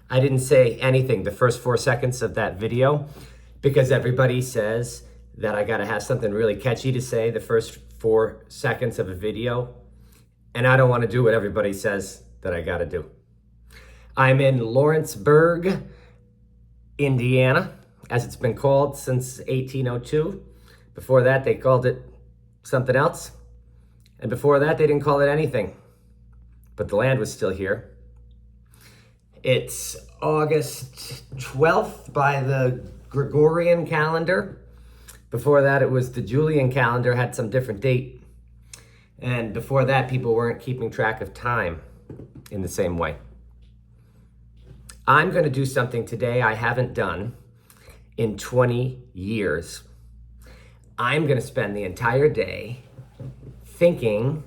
I didn't say anything the first 4 seconds of that video because everybody says that I gotta have something really catchy to say the first 4 seconds of a video. And I don't wanna do what everybody says that I gotta do. I'm in Lawrenceburg, Indiana, as it's been called since 1802. Before that, they called it something else. And before that, they didn't call it anything. But the land was still here. It's August 12th by the Gregorian calendar. Before that, it was the Julian calendar, had some different date. And before that, people weren't keeping track of time in the same way. I'm going to do something today I haven't done in 20 years. I'm going to spend the entire day thinking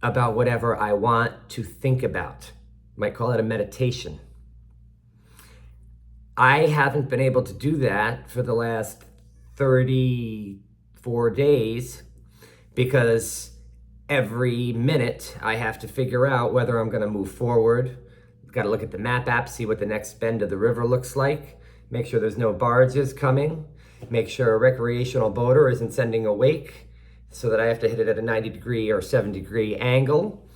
about whatever I want to think about. Might call it a meditation. I haven't been able to do that for the last 34 days because every minute I have to figure out whether I'm going to move forward. Got to look at the map app, see what the next bend of the river looks like, make sure there's no barges coming, make sure a recreational boater isn't sending a wake so that I have to hit it at a 90-degree or 7-degree angle.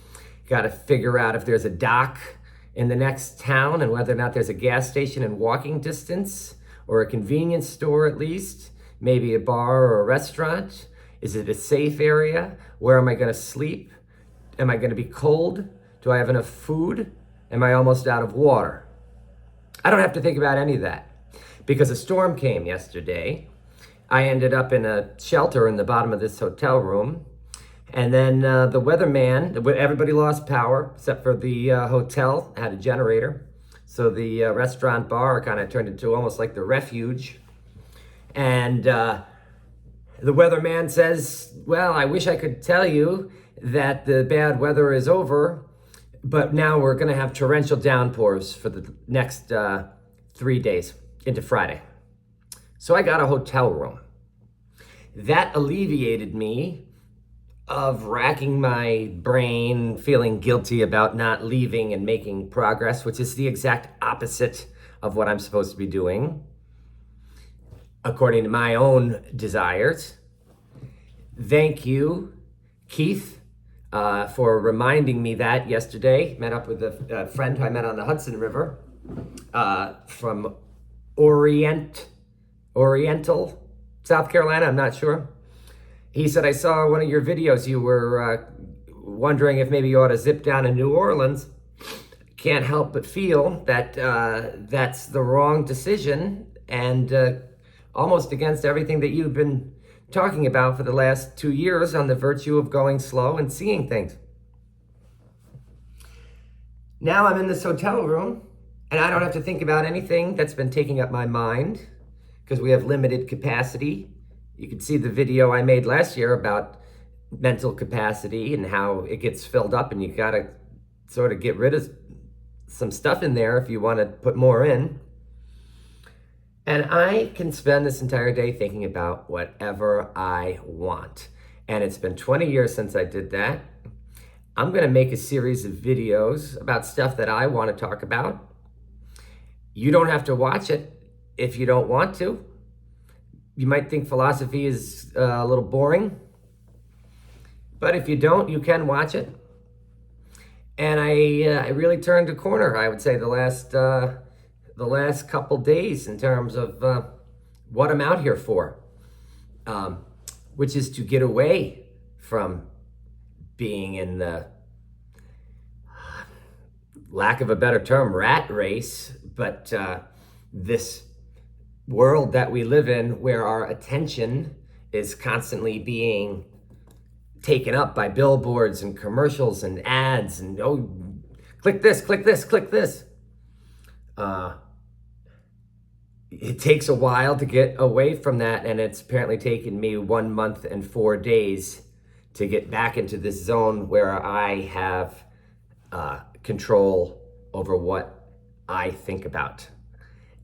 Got to figure out if there's a dock in the next town and whether or not there's a gas station in walking distance or a convenience store at least, maybe a bar or a restaurant. Is it a safe area? Where am I going to sleep? Am I going to be cold? Do I have enough food? Am I almost out of water? I don't have to think about any of that because a storm came yesterday. I ended up in a shelter in the bottom of this hotel room. And then the weatherman, everybody lost power except for the hotel, had a generator. So the restaurant bar kind of turned into almost like the refuge. And the weatherman says, well, I wish I could tell you that the bad weather is over, but now we're going to have torrential downpours for the next 3 days into Friday. So I got a hotel room. That alleviated me of racking my brain, feeling guilty about not leaving and making progress, which is the exact opposite of what I'm supposed to be doing, according to my own desires. Thank you, Keith, for reminding me that yesterday. Met up with a friend who I met on the Hudson River from Oriental, South Carolina, I'm not sure. He said, I saw one of your videos. You were wondering if maybe you ought to zip down to New Orleans. Can't help but feel that that's the wrong decision and almost against everything that you've been talking about for the last 2 years on the virtue of going slow and seeing things. Now I'm in this hotel room and I don't have to think about anything that's been taking up my mind because we have limited capacity. You could see the video I made last year about mental capacity and how it gets filled up and you gotta sort of get rid of some stuff in there if you want to put more in. And I can spend this entire day thinking about whatever I want. And it's been 20 years since I did that. I'm gonna make a series of videos about stuff that I want to talk about. You don't have to watch it if you don't want to. You might think philosophy is a little boring, but if you don't, you can watch it. And I really turned a corner, I would say, the last couple days in terms of what I'm out here for, which is to get away from being in the, lack of a better term, rat race, but this world that we live in where our attention is constantly being taken up by billboards and commercials and ads and, oh, click this, click this, click this. It takes a while to get away from that, and it's apparently taken me 1 month and 4 days to get back into this zone where I have control over what I think about.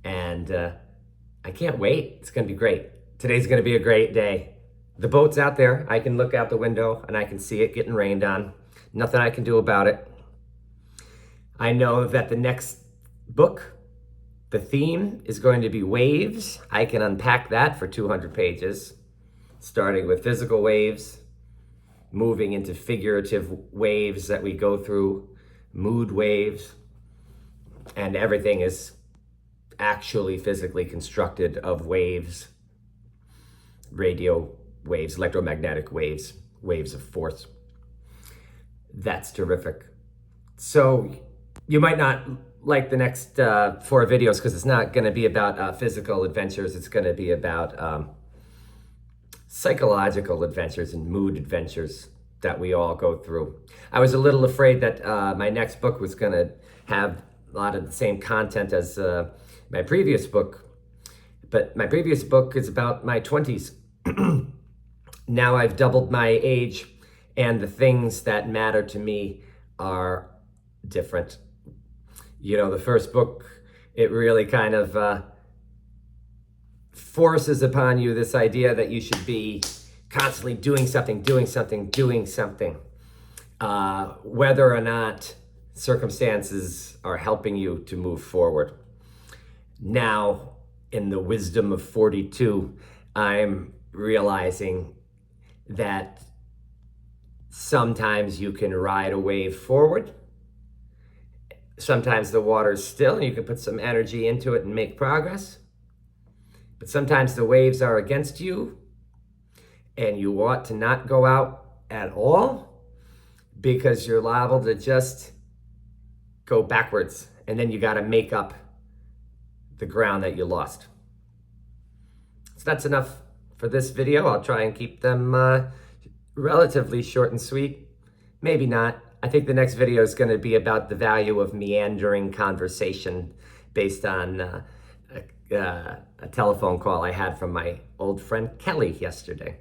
And I can't wait. It's going to be great. Today's going to be a great day. The boat's out there. I can look out the window and I can see it getting rained on. Nothing I can do about it. I know that the next book The theme is going to be waves. I can unpack that for 200 pages, starting with physical waves, moving into figurative waves that we go through, mood waves, and everything is actually physically constructed of waves, radio waves, electromagnetic waves, waves of force. That's terrific. So you might not like the next 4 videos because it's not going to be about physical adventures. It's going to be about psychological adventures and mood adventures that we all go through. I was a little afraid that my next book was going to have a lot of the same content as my previous book, but my previous book is about my 20s. Now I've doubled my age, and the things that matter to me are different. You know, the first book, it really kind of forces upon you this idea that you should be constantly doing something, whether or not circumstances are helping you to move forward. Now, in the wisdom of 42, I'm realizing that sometimes you can ride a wave forward. Sometimes the water's still and you can put some energy into it and make progress. But sometimes the waves are against you and you ought to not go out at all because you're liable to just go backwards, and then you got to make up the ground that you lost. So that's enough for this video. I'll try and keep them relatively short and sweet. Maybe not. I think the next video is going to be about the value of meandering conversation based on a telephone call I had from my old friend Kelly yesterday.